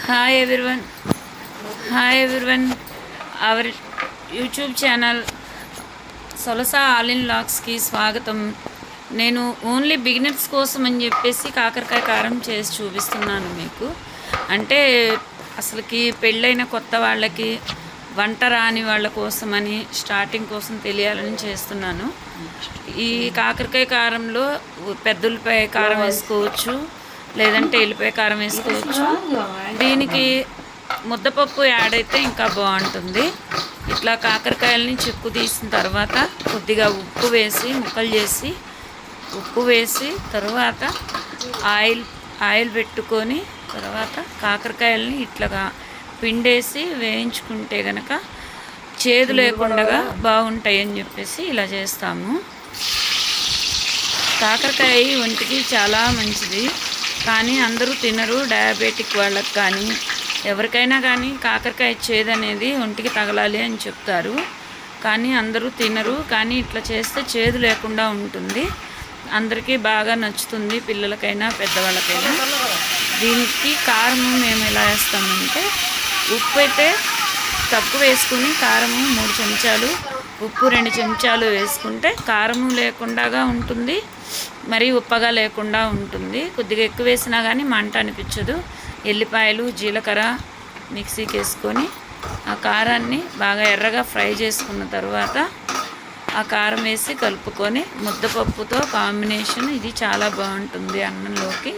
Hi everyone hi everyone our YouTube channel సొలస all in లాగ్స్కి స్వాగతం. నేను ఓన్లీ బిగినర్స్ కోసం అని చెప్పేసి కాకరకాయ కారం చేసి చూపిస్తున్నాను మీకు. అంటే అసలుకి పెళ్ళైన కొత్త వాళ్ళకి, వంట రాని వాళ్ళ కోసమని, స్టార్టింగ్ కోసం తెలియాలని చేస్తున్నాను. ఈ కాకరకాయ కారంలో పెద్ద ఉల్లిపాయ కారం వేసుకోవచ్చు, లేదంటే ఎల్లిపాయ కారం వేసుకోవచ్చు. దీనికి ముద్దపప్పు యాడ్ అయితే ఇంకా బాగుంటుంది. ఇట్లా కాకరకాయలని చెక్కు తీసిన తర్వాత కొద్దిగా ఉప్పు వేసి ముక్కలు చేసి, ఉప్పు వేసి తర్వాత ఆయిల్ పెట్టుకొని తర్వాత కాకరకాయలని ఇట్లాగా పిండేసి వేయించుకుంటే కనుక చేదు లేకుండా బాగుంటాయి అని చెప్పేసి ఇలా చేస్తాము. కాకరకాయ ఒంటికి చాలా మంచిది, కానీ అందరూ తినరు. డయాబెటిక్ వాళ్ళకి కానీ ఎవరికైనా కానీ కాకరకాయ చేదనేది ఒంటికి తగలాలి అని చెప్తారు, కానీ అందరూ తినరు. కానీ ఇట్లా చేస్తే చేదు లేకుండా ఉంటుంది, అందరికీ బాగా నచ్చుతుంది, పిల్లలకైనా పెద్దవాళ్ళకైనా. దీనికి కారము మేము ఎలా వేస్తామంటే, ఉప్పు అయితే తక్కువ వేసుకుని కారము 3 చెంచాలు, ఉప్పు 2 చెంచాలు వేసుకుంటే కారము లేకుండా ఉంటుంది, మరి ఉప్పగా లేకుండా ఉంటుంది. కొద్దిగా ఎక్కువ వేసినా కానీ మంట అనిపించదు. ఎల్లిపాయలు, జీలకర్ర మిక్సీకి వేసుకొని ఆ కారాన్ని బాగా ఎర్రగా ఫ్రై చేసుకున్న తర్వాత ఆ కారం వేసి కలుపుకొని ముద్దపప్పుతో కాంబినేషన్ ఇది చాలా బాగుంటుంది అన్నంలోకి.